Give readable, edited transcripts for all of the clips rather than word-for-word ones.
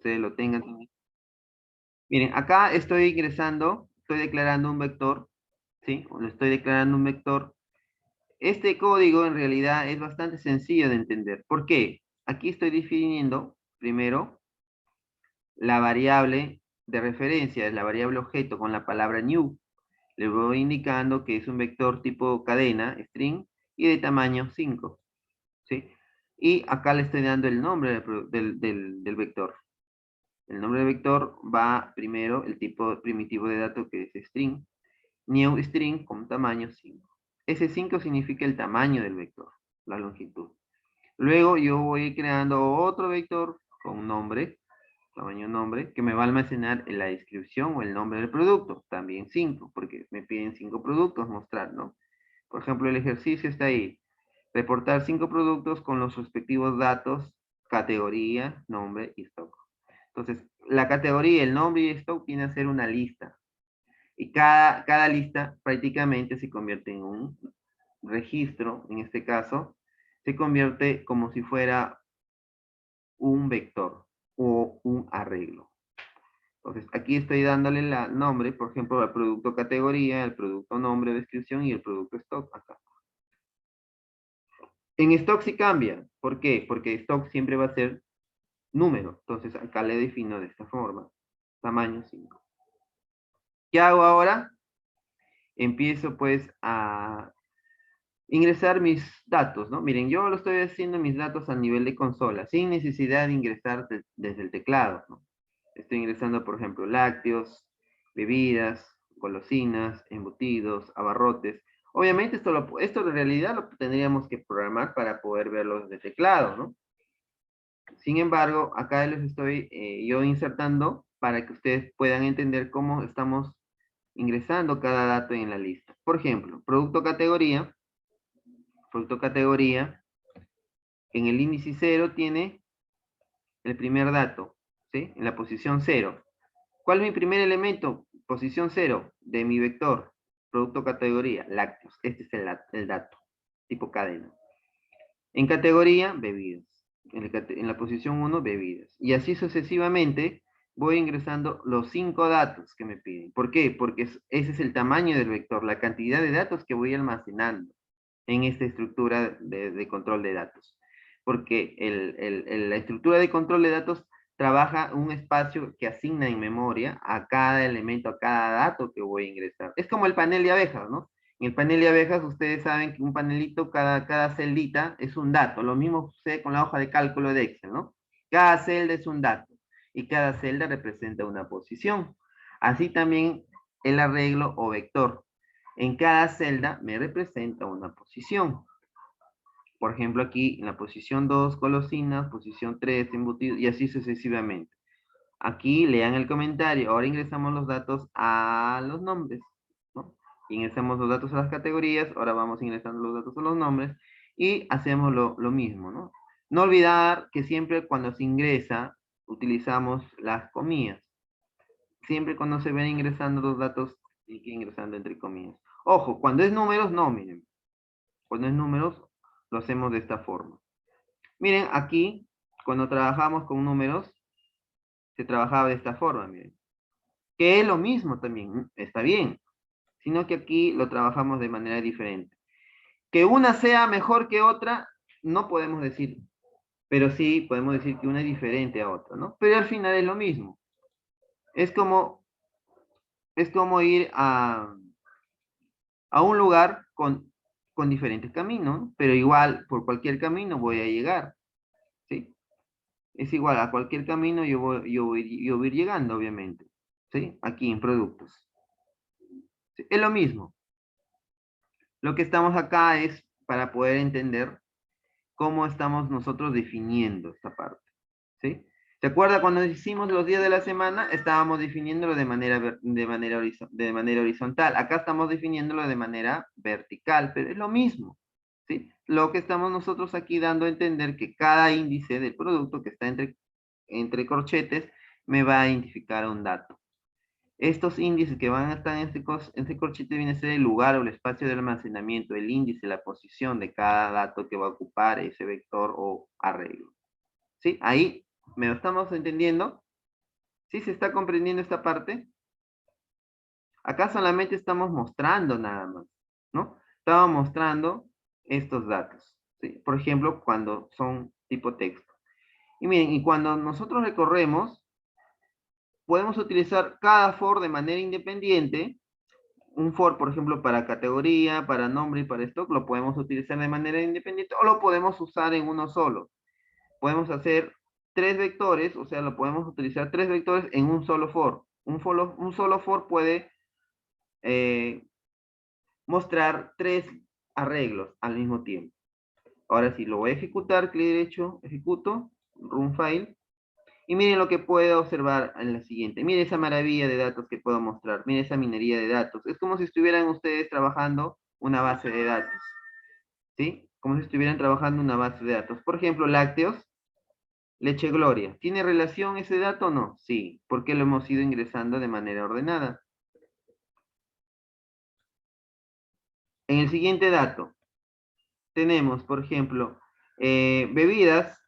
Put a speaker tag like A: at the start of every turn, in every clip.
A: ustedes lo tengan también. Miren, acá estoy ingresando, estoy declarando un vector, ¿sí? O le estoy declarando un vector. Este código en realidad es bastante sencillo de entender. ¿Por qué? Aquí estoy definiendo, primero, la variable de referencia, es la variable objeto con la palabra new. Le voy indicando que es un vector tipo cadena, string, y de tamaño 5, ¿sí? Y acá le estoy dando el nombre del vector. El nombre del vector va primero el tipo primitivo de datos que es string, new string con tamaño 5. Ese 5 significa el tamaño del vector, la longitud. Luego yo voy creando otro vector con nombre, tamaño nombre, que me va a almacenar en la descripción o el nombre del producto, también 5, porque me piden 5 productos mostrar, ¿no? Por ejemplo, el ejercicio está ahí, reportar 5 productos con los respectivos datos, categoría, nombre y stock. Entonces, la categoría, el nombre y stock viene a ser una lista. Y cada lista prácticamente se convierte en un registro, en este caso, se convierte como si fuera un vector o un arreglo. Entonces, aquí estoy dándole el nombre, por ejemplo, al producto categoría, el producto nombre, descripción y el producto stock acá. En stock sí cambia. ¿Por qué? Porque stock siempre va a ser número. Entonces, acá le defino de esta forma. Tamaño 5. ¿Qué hago ahora? Empiezo pues a ingresar mis datos, ¿no? Miren, yo lo estoy haciendo mis datos a nivel de consola, sin necesidad de ingresar desde el teclado, ¿no? Estoy ingresando, por ejemplo, lácteos, bebidas, golosinas, embutidos, abarrotes. Obviamente esto en realidad lo tendríamos que programar para poder verlo desde teclado, ¿no? Sin embargo, acá les estoy yo insertando para que ustedes puedan entender cómo estamos ingresando cada dato en la lista. Por ejemplo, producto categoría, en el índice 0 tiene el primer dato, ¿sí? En la posición 0. ¿Cuál es mi primer elemento? Posición 0 de mi vector, producto categoría, lácteos. Este es el dato, tipo cadena. En categoría, bebidas. En la posición 1, bebidas. Y así sucesivamente voy ingresando los 5 datos que me piden. ¿Por qué? Porque ese es el tamaño del vector, la cantidad de datos que voy almacenando en esta estructura de control de datos. Porque la estructura de control de datos trabaja un espacio que asigna en memoria a cada elemento, a cada dato que voy a ingresar. Es como el panel de abejas, ¿no? En el panel de abejas ustedes saben que un panelito, cada celdita es un dato. Lo mismo sucede con la hoja de cálculo de Excel, ¿no? Cada celda es un dato y cada celda representa una posición. Así también el arreglo o vector. En cada celda me representa una posición. Por ejemplo, aquí en la posición 2, golosinas, posición 3, embutidos, y así sucesivamente. Aquí lean el comentario. Ahora ingresamos los datos a los nombres, ¿no? Ingresamos los datos a las categorías. Ahora vamos ingresando los datos a los nombres. Y hacemos lo mismo, ¿no? No olvidar que siempre cuando se ingresa, utilizamos las comillas. Siempre cuando se ven ingresando los datos, hay que ir ingresando entre comillas. Ojo, cuando es números, no, miren. Cuando es números, lo hacemos de esta forma. Miren, aquí, cuando trabajamos con números, se trabajaba de esta forma, miren. Que es lo mismo también, está bien. Sino que aquí lo trabajamos de manera diferente. Que una sea mejor que otra, no podemos decir. Pero sí podemos decir que una es diferente a otra, ¿no? Pero al final es lo mismo. Es como, es como ir a un lugar con diferentes caminos, ¿no? Pero igual por cualquier camino voy a llegar, ¿sí? Es igual a cualquier camino yo voy a ir llegando, obviamente, ¿sí? Aquí en productos. ¿Sí? Es lo mismo. Lo que estamos acá es para poder entender cómo estamos nosotros definiendo esta parte, ¿sí? ¿Se acuerda cuando hicimos los días de la semana? Estábamos definiéndolo de manera horizontal. Acá estamos definiéndolo de manera vertical, pero es lo mismo, ¿sí? Lo que estamos nosotros aquí dando a entender que cada índice del producto que está entre corchetes me va a identificar un dato. Estos índices que van a estar en este corchete viene a ser el lugar o el espacio de almacenamiento, el índice, la posición de cada dato que va a ocupar ese vector o arreglo. ¿Sí? Ahí me lo estamos entendiendo. ¿Sí se está comprendiendo esta parte? Acá solamente estamos mostrando nada más, ¿no? Estamos mostrando estos datos, ¿sí? Por ejemplo, cuando son tipo texto. Y miren, y cuando nosotros recorremos, podemos utilizar cada for de manera independiente. Un for, por ejemplo, para categoría, para nombre y para stock, lo podemos utilizar de manera independiente o lo podemos usar en uno solo. Podemos hacer tres vectores, o sea, lo podemos utilizar tres vectores en un solo for. Un solo for puede mostrar tres arreglos al mismo tiempo. Ahora sí, lo voy a ejecutar, clic derecho, ejecuto, run file. Y miren lo que puedo observar en la siguiente. Miren esa maravilla de datos que puedo mostrar. Miren esa minería de datos. Es como si estuvieran ustedes trabajando una base de datos. ¿Sí? Como si estuvieran trabajando una base de datos. Por ejemplo, lácteos, leche Gloria. ¿Tiene relación ese dato o no? Sí, porque lo hemos ido ingresando de manera ordenada. En el siguiente dato, tenemos, por ejemplo, bebidas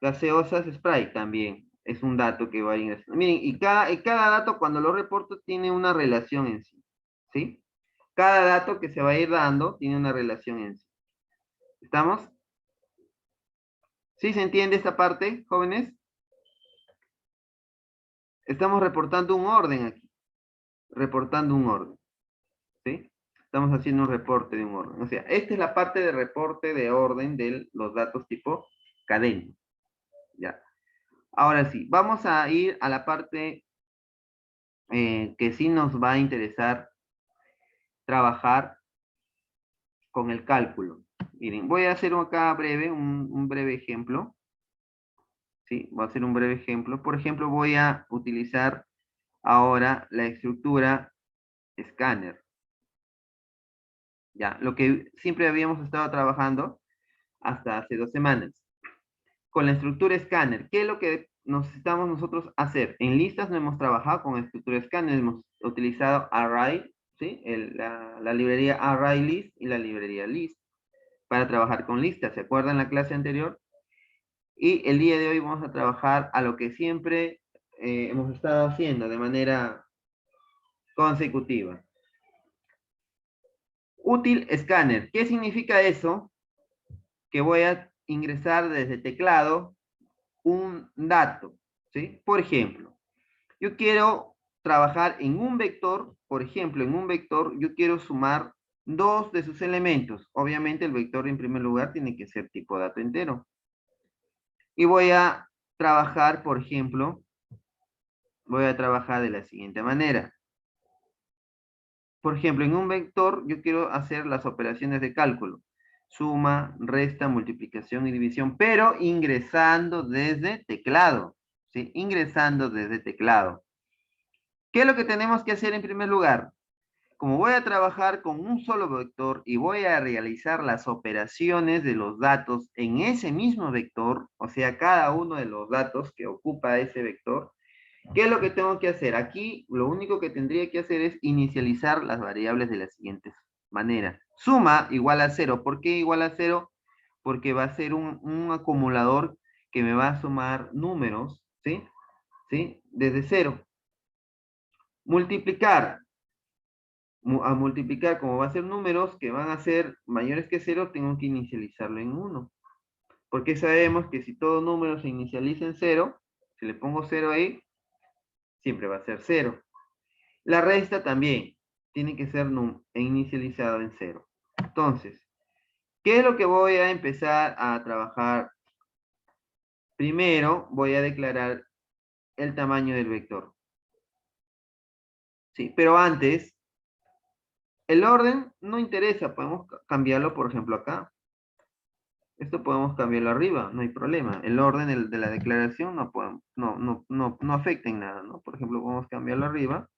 A: gaseosas Sprite también. Es un dato que va a ingresar. Miren, y cada dato cuando lo reporto tiene una relación en sí. ¿Sí? Cada dato que se va a ir dando tiene una relación en sí. ¿Estamos? ¿Sí se entiende esta parte, jóvenes? Estamos reportando un orden aquí. Reportando un orden. ¿Sí? Estamos haciendo un reporte de un orden. O sea, esta es la parte de reporte de orden de los datos tipo cadena. Ya. Ahora sí, vamos a ir a la parte que sí nos va a interesar trabajar con el cálculo. Miren, voy a hacer acá breve, un breve ejemplo. ¿Sí? Voy a hacer un breve ejemplo. Por ejemplo, voy a utilizar ahora la estructura escáner. Ya, lo que siempre habíamos estado trabajando hasta hace 2 semanas. Con la estructura escáner, ¿qué es lo que necesitamos nosotros hacer? En listas no hemos trabajado con estructura escáner, hemos utilizado array, ¿sí? La librería ArrayList y la librería list para trabajar con listas. ¿Se acuerdan la clase anterior? Y el día de hoy vamos a trabajar a lo que siempre hemos estado haciendo de manera consecutiva. Útil escáner. ¿Qué significa eso? Que voy a ingresar desde teclado un dato, ¿sí? Por ejemplo, yo quiero trabajar en un vector, por ejemplo, en un vector yo quiero sumar dos de sus elementos. Obviamente el vector en primer lugar tiene que ser tipo dato entero. Y voy a trabajar, por ejemplo, voy a trabajar de la siguiente manera. Por ejemplo, en un vector yo quiero hacer las operaciones de cálculo. Suma, resta, multiplicación y división, pero ingresando desde teclado. ¿Sí? Ingresando desde teclado. ¿Qué es lo que tenemos que hacer en primer lugar? Como voy a trabajar con un solo vector y voy a realizar las operaciones de los datos en ese mismo vector, o sea, cada uno de los datos que ocupa ese vector, ¿qué es lo que tengo que hacer? Aquí lo único que tendría que hacer es inicializar las variables de la siguiente manera. Suma igual a 0. ¿Por qué igual a 0? Porque va a ser un acumulador que me va a sumar números, ¿sí? ¿Sí? Desde 0. Multiplicar. A multiplicar, como va a ser números que van a ser mayores que 0, tengo que inicializarlo en 1. Porque sabemos que si todo número se inicializa en 0, si le pongo 0 ahí, siempre va a ser 0. La resta también tiene que ser inicializado en 0. Entonces, ¿qué es lo que voy a empezar a trabajar? Primero voy a declarar el tamaño del vector. ¿Sí? Pero antes, el orden no interesa. Podemos cambiarlo, por ejemplo, acá. Esto podemos cambiarlo arriba, no hay problema. El orden de la declaración no, podemos, no afecta en nada, ¿no? Por ejemplo, podemos cambiarlo arriba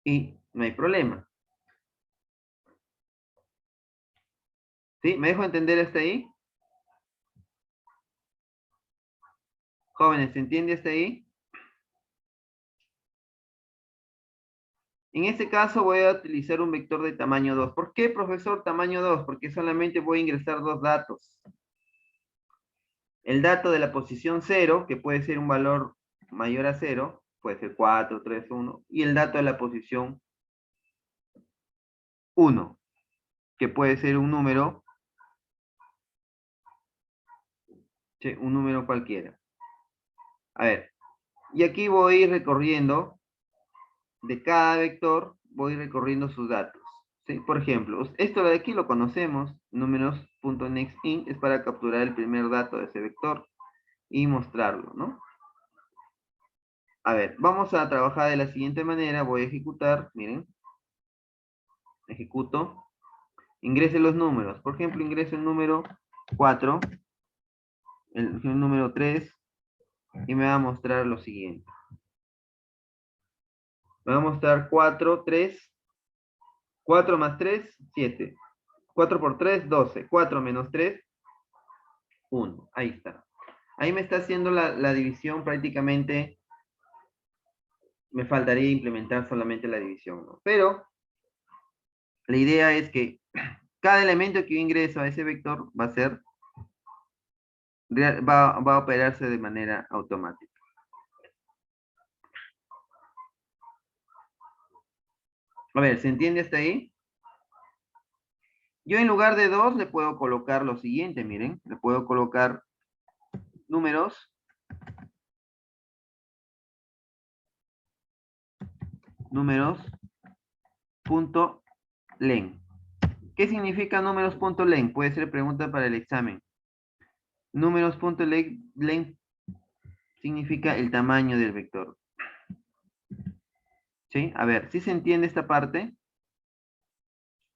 A: y no hay problema. ¿Sí? ¿Me dejo entender hasta ahí? Jóvenes, ¿se entiende hasta ahí? En este caso voy a utilizar un vector de tamaño 2. ¿Por qué, profesor, tamaño 2? Porque solamente voy a ingresar dos datos. El dato de la posición 0, que puede ser un valor mayor a 0, puede ser 4, 3, 1, y el dato de la posición 1, que puede ser un número, ¿sí? Un número cualquiera. A ver, y aquí voy recorriendo, de cada vector, voy recorriendo sus datos. ¿Sí? Por ejemplo, esto de aquí lo conocemos, números.nextInt es para capturar el primer dato de ese vector y mostrarlo, ¿no? A ver, vamos a trabajar de la siguiente manera, voy a ejecutar, miren, ejecuto, ingrese los números, por ejemplo, ingreso el número 4, el número 3, y me va a mostrar lo siguiente. Me va a mostrar 4, 3, 4 más 3, 7. 4 por 3, 12. 4 menos 3, 1. Ahí está. Ahí me está haciendo la división prácticamente. Me faltaría implementar solamente la división, ¿no? Pero la idea es que cada elemento que yo ingreso a ese vector va a ser, va a operarse de manera automática. A ver, ¿se entiende hasta ahí? Yo en lugar de 2 le puedo colocar lo siguiente, miren. Le puedo colocar números. Números.len. ¿Qué significa números.len? Puede ser pregunta para el examen. Números.len significa el tamaño del vector. ¿Sí? A ver, si se entiende esta parte,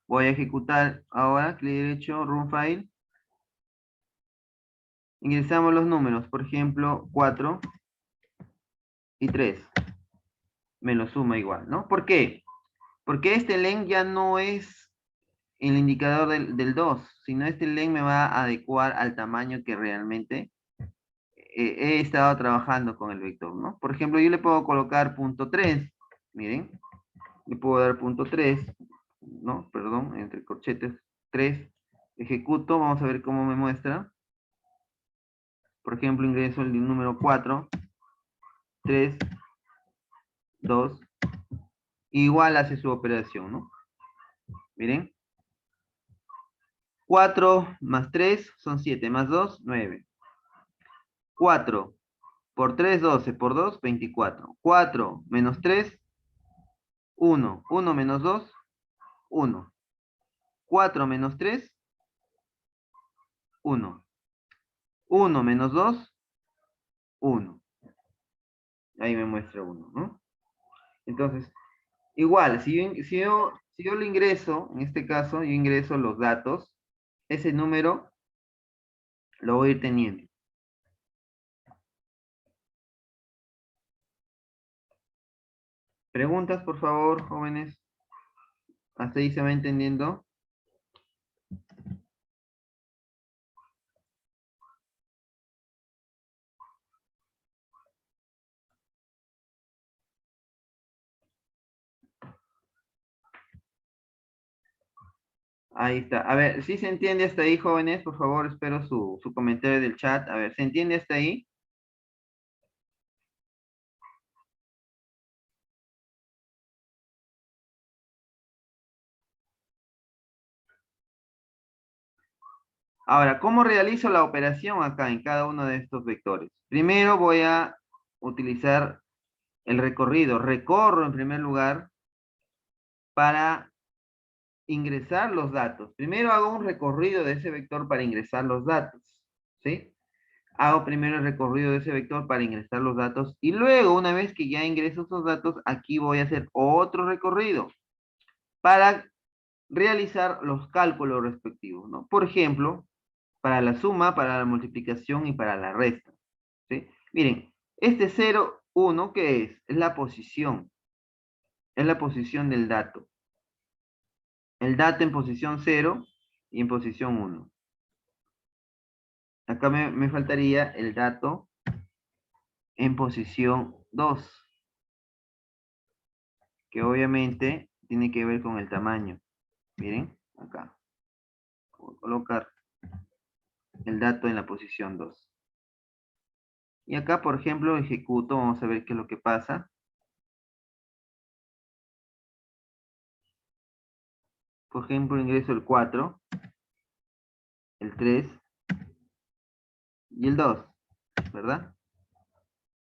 A: voy a ejecutar ahora, clic derecho, run file. Ingresamos los números, por ejemplo, 4 y 3. Me lo suma igual, ¿no? ¿Por qué? Porque este len ya no es el indicador del 2, sino este len me va a adecuar al tamaño que realmente he estado trabajando con el vector, ¿no? Por ejemplo, yo le puedo colocar punto 3, miren, le puedo dar punto 3, ¿no? Perdón, entre corchetes 3, ejecuto, vamos a ver cómo me muestra. Por ejemplo, ingreso el número 4, 3, 2, igual hace su operación, ¿no? Miren. 4 más 3 son 7, más 2, 9. 4 por 3, 12, por 2, 24. 4 menos 3, 1. 1 menos 2, 1. 4 menos 3, 1. 1 menos 2, 1. Ahí me muestra 1, ¿no? Entonces, igual, si yo lo ingreso, en este caso, yo ingreso los datos, ese número lo voy a ir teniendo. Preguntas, por favor, jóvenes. ¿Hasta ahí se va entendiendo? Ahí está. A ver, si se entiende hasta ahí, jóvenes, por favor, espero su comentario del chat. A ver, ¿se entiende hasta ahí? Ahora, ¿cómo realizo la operación acá en cada uno de estos vectores? Primero voy a utilizar el recorrido. Recorro en primer lugar para ingresar los datos. Primero hago un recorrido de ese vector para ingresar los datos, ¿sí? Hago primero el recorrido de ese vector para ingresar los datos y luego, una vez que ya ingreso esos datos, aquí voy a hacer otro recorrido para realizar los cálculos respectivos, ¿no? Por ejemplo, para la suma, para la multiplicación y para la resta, ¿sí? Miren, este 0, 1, ¿qué es? Es la posición. Es la posición del dato. El dato en posición 0 y en posición 1. Acá me faltaría el dato en posición 2, que obviamente tiene que ver con el tamaño. Miren, acá. Voy a colocar el dato en la posición 2. Y acá, por ejemplo, ejecuto, vamos a ver qué es lo que pasa. Por ejemplo, ingreso el 4, el 3 y el 2, ¿verdad?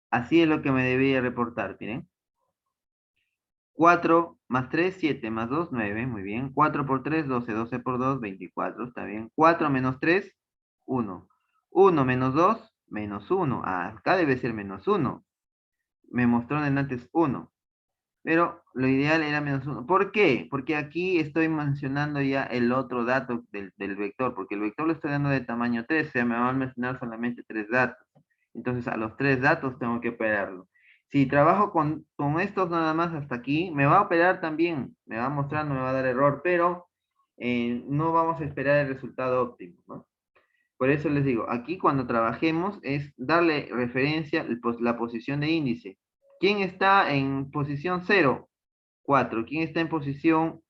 A: Así es lo que me debía reportar, miren. 4 más 3, 7 más 2, 9, muy bien. 4 por 3, 12, 12 por 2, 24, está bien. 4 menos 3, 1. 1 menos 2, menos 1. Ah, acá debe ser menos 1. Me mostró en antes 1. Pero lo ideal era menos 1. ¿Por qué? Porque aquí estoy mencionando ya el otro dato del vector, porque el vector lo estoy dando de tamaño 3, o sea, me va a almacenar solamente 3 datos. Entonces, a los 3 datos tengo que operarlo. Si trabajo con estos nada más hasta aquí, me va a operar también, me va a mostrar, no me va a dar error, pero no vamos a esperar el resultado óptimo, ¿no? Por eso les digo, aquí cuando trabajemos es darle referencia la posición de índice. ¿Quién está en posición 0? 4. ¿Quién está en posición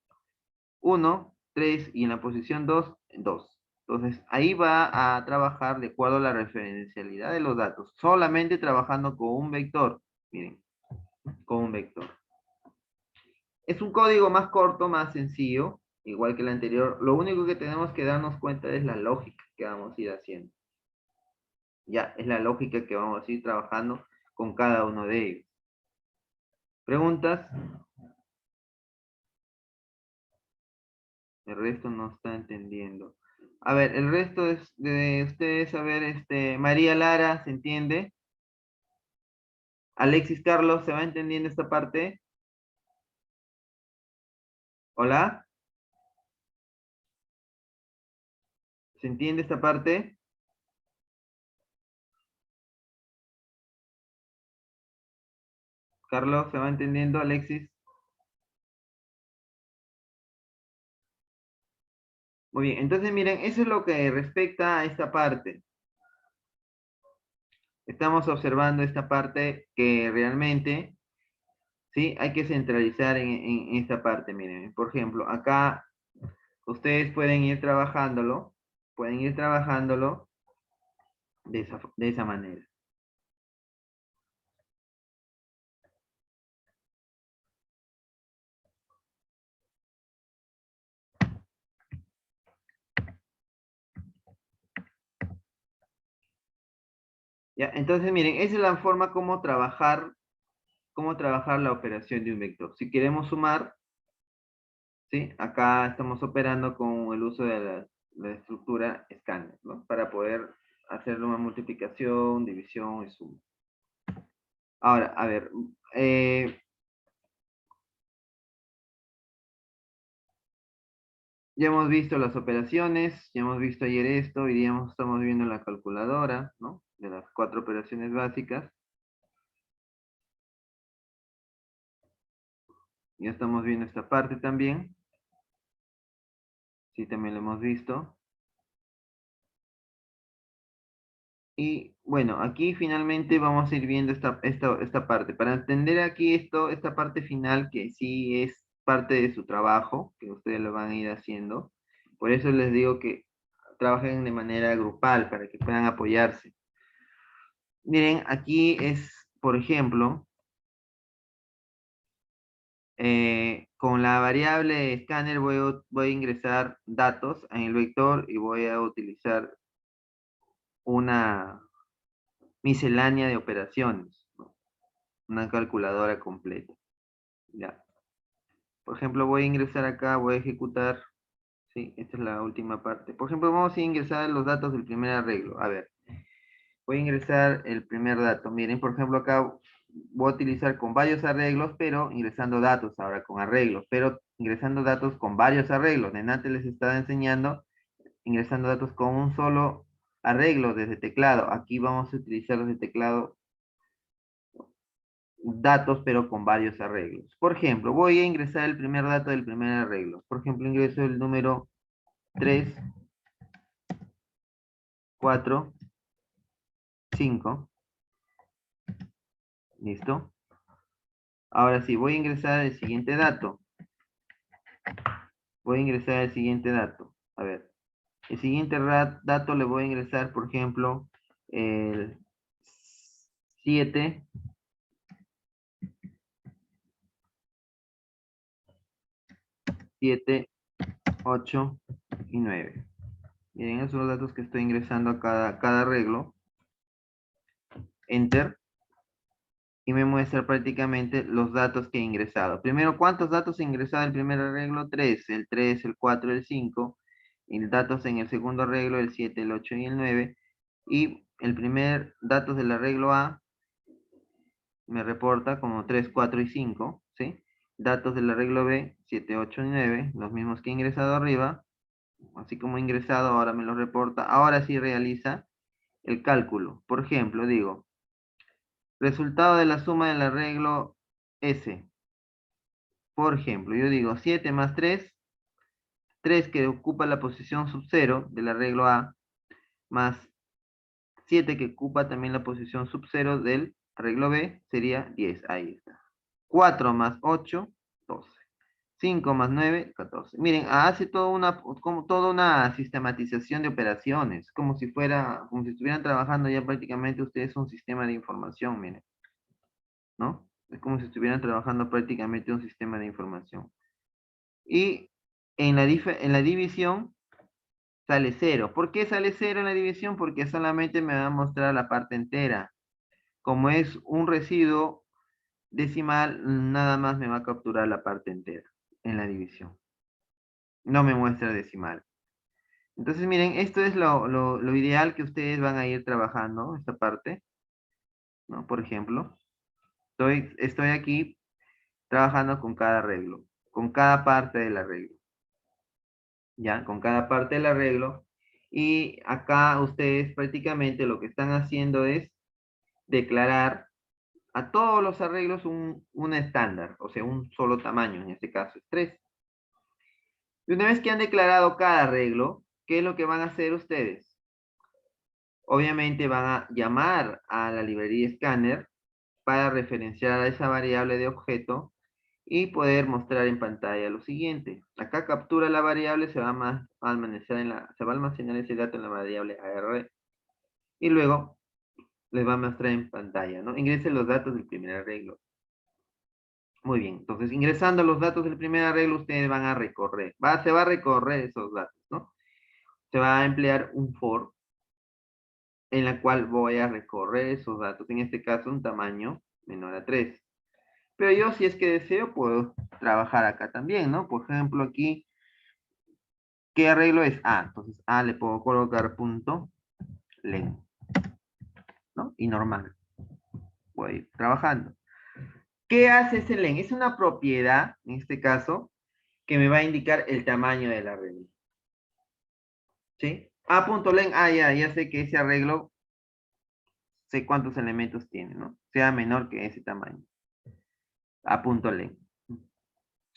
A: 1? 3. Y en la posición 2, 2. Entonces, ahí va a trabajar de acuerdo a la referencialidad de los datos. Solamente trabajando con un vector. Miren, con un vector. Es un código más corto, más sencillo, igual que el anterior. Lo único que tenemos que darnos cuenta es la lógica que vamos a ir haciendo. Ya, es la lógica que vamos a ir trabajando con cada uno de ellos. ¿Preguntas? El resto no está entendiendo. A ver, el resto es de ustedes, a ver, María Lara, ¿se entiende? Alexis Carlos, ¿se va entendiendo esta parte? ¿Hola? ¿Se entiende esta parte? Carlos, ¿se va entendiendo? Alexis. Muy bien, entonces miren, eso es lo que respecta a esta parte. Estamos observando esta parte que realmente, ¿sí? Hay que centralizar en esta parte, miren. Por ejemplo, acá ustedes pueden ir trabajándolo de esa manera. ¿Ya? Entonces, miren, esa es la forma cómo trabajar la operación de un vector. Si queremos sumar, ¿sí? Acá estamos operando con el uso de la estructura escáner, ¿no? Para poder hacer una multiplicación, división y suma. Ahora, a ver, ya hemos visto las operaciones, ya hemos visto ayer esto, hoy día estamos viendo la calculadora, ¿no? De las 4 operaciones básicas. Ya estamos viendo esta parte también. Sí, también lo hemos visto. Y bueno, aquí finalmente vamos a ir viendo esta parte. Para entender aquí esta parte final, que sí es parte de su trabajo, que ustedes lo van a ir haciendo. Por eso les digo que trabajen de manera grupal para que puedan apoyarse. Miren, aquí es, por ejemplo, con la variable escáner voy a ingresar datos en el vector y voy a utilizar una miscelánea de operaciones, ¿no? Una calculadora completa. Ya. Por ejemplo, voy a ingresar acá, voy a ejecutar, sí, esta es la última parte. Por ejemplo, vamos a ingresar los datos del primer arreglo. A ver, voy a ingresar el primer dato. Miren, por ejemplo, acá voy a utilizar con varios arreglos, pero ingresando datos ahora con arreglos, pero ingresando datos con varios arreglos. En antes les estaba enseñando ingresando datos con un solo arreglo desde teclado. Aquí vamos a utilizar desde teclado datos, pero con varios arreglos. Por ejemplo, voy a ingresar el primer dato del primer arreglo. Por ejemplo, ingreso el número 3, 4, 5. ¿Listo? Ahora sí, voy a ingresar el siguiente dato. Voy a ingresar el siguiente dato. A ver, el siguiente dato le voy a ingresar, por ejemplo, el 7, 7, 8 y 9. Miren, esos son los datos que estoy ingresando a cada arreglo. Enter. Y me muestra prácticamente los datos que he ingresado. Primero, ¿cuántos datos he ingresado en el primer arreglo? 3. El 3, el 4, el 5. Y datos en el segundo arreglo, el 7, el 8 y el 9. Y el primer datos del arreglo A me reporta como 3, 4 y 5. ¿Sí? Datos del arreglo B, 7, 8 y 9. Los mismos que he ingresado arriba. Así como he ingresado, ahora me lo reporta. Ahora sí realiza el cálculo. Por ejemplo, digo, resultado de la suma del arreglo S. Por ejemplo, yo digo 7 más 3, 3 que ocupa la posición sub 0 del arreglo A, más 7 que ocupa también la posición sub 0 del arreglo B, sería 10. Ahí está. 4 más 8, 12. 5 más 9, 14. Miren, hace toda una sistematización de operaciones, como si estuvieran trabajando ya prácticamente ustedes un sistema de información, miren, ¿no? Es como si estuvieran trabajando prácticamente un sistema de información. Y en la división sale 0. ¿Por qué sale 0 en la división? Porque solamente me va a mostrar la parte entera. Como es un residuo decimal, nada más me va a capturar la parte entera en la división. No me muestra decimal. Entonces, miren, esto es lo ideal que ustedes van a ir trabajando, esta parte, ¿no? Por ejemplo, estoy aquí trabajando con cada arreglo, con cada parte del arreglo. ¿Ya? Con cada parte del arreglo. Y acá ustedes prácticamente lo que están haciendo es declarar a todos los arreglos un estándar, o sea, un solo tamaño, en este caso es 3. Y una vez que han declarado cada arreglo, ¿qué es lo que van a hacer ustedes? Obviamente van a llamar a la librería Scanner para referenciar a esa variable de objeto y poder mostrar en pantalla lo siguiente. Acá captura la variable, se va a almacenar ese dato en la variable AR y luego les va a mostrar en pantalla, ¿no? Ingresen los datos del primer arreglo. Muy bien, entonces ingresando los datos del primer arreglo, ustedes van a recorrer, se va a recorrer esos datos, ¿no? Se va a emplear un for en la cual voy a recorrer esos datos, en este caso un tamaño menor a 3. Pero yo, si es que deseo, puedo trabajar acá también, ¿no? Por ejemplo, aquí, ¿qué arreglo es A? Entonces, A le puedo colocar punto len, ¿no? Y normal. Voy a ir trabajando. ¿Qué hace ese len? Es una propiedad, en este caso, que me va a indicar el tamaño del arreglo. ¿Sí? A.len, ya sé que ese arreglo, sé cuántos elementos tiene, ¿no? Sea menor que ese tamaño. A.len.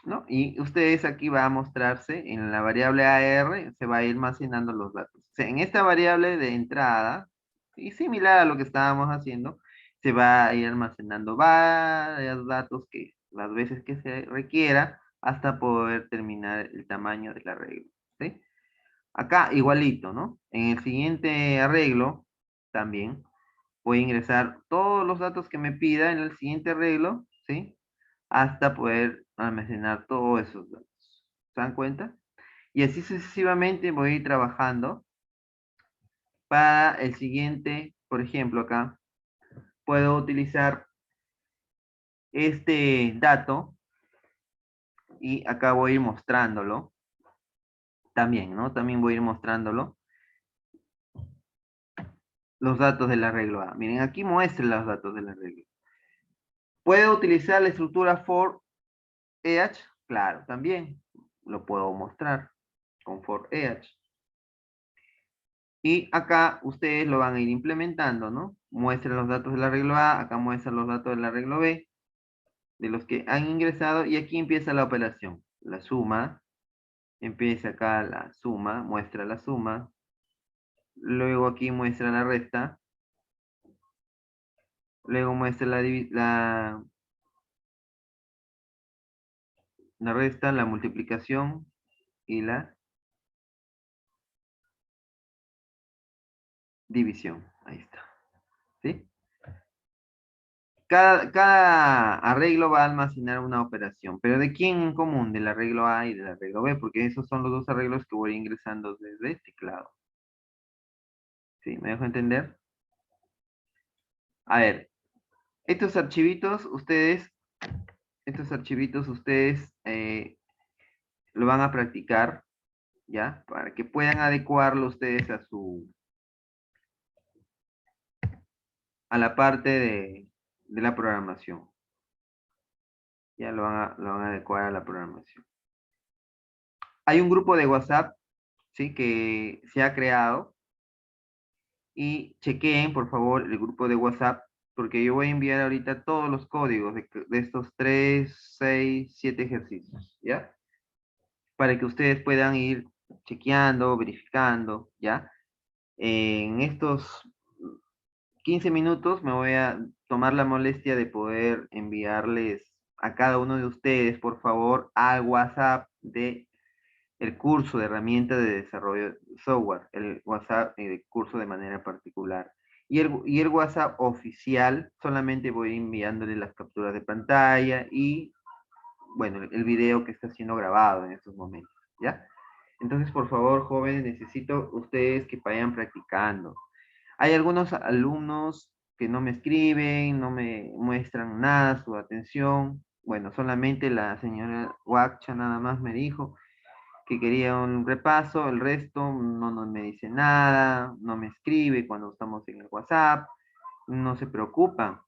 A: ¿No? Y ustedes aquí va a mostrarse en la variable AR, se va a ir almacenando los datos. O sea, en esta variable de entrada, y similar a lo que estábamos haciendo, se va a ir almacenando varios datos que las veces que se requiera hasta poder terminar el tamaño del arreglo. ¿Sí? Acá igualito, ¿no? En el siguiente arreglo también voy a ingresar todos los datos que me pida en el siguiente arreglo, ¿sí? Hasta poder almacenar todos esos datos. ¿Se dan cuenta? Y así sucesivamente voy a ir trabajando para el siguiente, por ejemplo, acá puedo utilizar este dato y acá voy a ir mostrándolo también, ¿no? También voy a ir mostrándolo los datos del arreglo A. Miren, aquí muestra los datos del arreglo. ¿Puedo utilizar la estructura for each? Claro, también lo puedo mostrar con for each. Y acá ustedes lo van a ir implementando, ¿no? Muestran los datos del arreglo A, acá muestran los datos del arreglo B, de los que han ingresado, y aquí empieza la operación. La suma, empieza acá la suma, muestra la suma, luego aquí muestra la resta, luego muestra la resta, la multiplicación y la división. Ahí está. ¿Sí? Cada arreglo va a almacenar una operación, pero ¿de quién en común? Del arreglo A y del arreglo B, porque esos son los dos arreglos que voy ingresando desde este teclado. ¿Sí? ¿Me dejo entender? A ver, estos archivitos ustedes lo van a practicar, ¿ya? Para que puedan adecuarlo ustedes a la parte de la programación. Ya lo van a adecuar a la programación. Hay un grupo de WhatsApp, ¿sí? Que se ha creado y chequeen, por favor, el grupo de WhatsApp, porque yo voy a enviar ahorita todos los códigos de estos 3, 6, 7 ejercicios, ¿ya? Para que ustedes puedan ir chequeando, verificando, ¿ya? En estos 15 minutos me voy a tomar la molestia de poder enviarles a cada uno de ustedes, por favor, al WhatsApp de el curso de herramientas de desarrollo de software, el WhatsApp de curso de manera particular. Y el WhatsApp oficial, solamente voy enviándole las capturas de pantalla y, bueno, el video que está siendo grabado en estos momentos, ¿ya? Entonces, por favor, jóvenes, necesito ustedes que vayan practicando. Hay algunos alumnos que no me escriben, no me muestran nada, su atención. Bueno, solamente la señora Wacha nada más me dijo que quería un repaso, el resto no me dice nada, no me escribe cuando estamos en el WhatsApp, no se preocupan.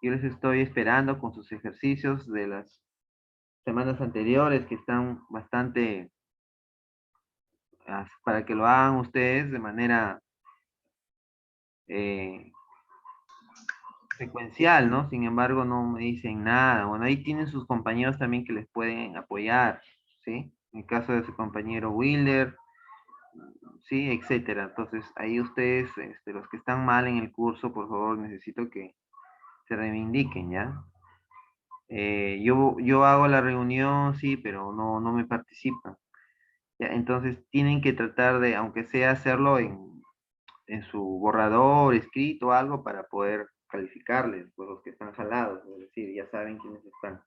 A: Yo les estoy esperando con sus ejercicios de las semanas anteriores que están bastante para que lo hagan ustedes de manera eh, secuencial, ¿no? Sin embargo, no me dicen nada. Bueno, ahí tienen sus compañeros también que les pueden apoyar, ¿sí? En el caso de su compañero Wilder, sí, etcétera. Entonces, ahí ustedes, los que están mal en el curso, por favor, necesito que se reivindiquen, ¿ya? Yo hago la reunión, sí, pero no me participan. ¿Ya? Entonces, tienen que tratar de, aunque sea hacerlo en su borrador, escrito, algo, para poder calificarles, por los que están jalados, es decir, ya saben quiénes están.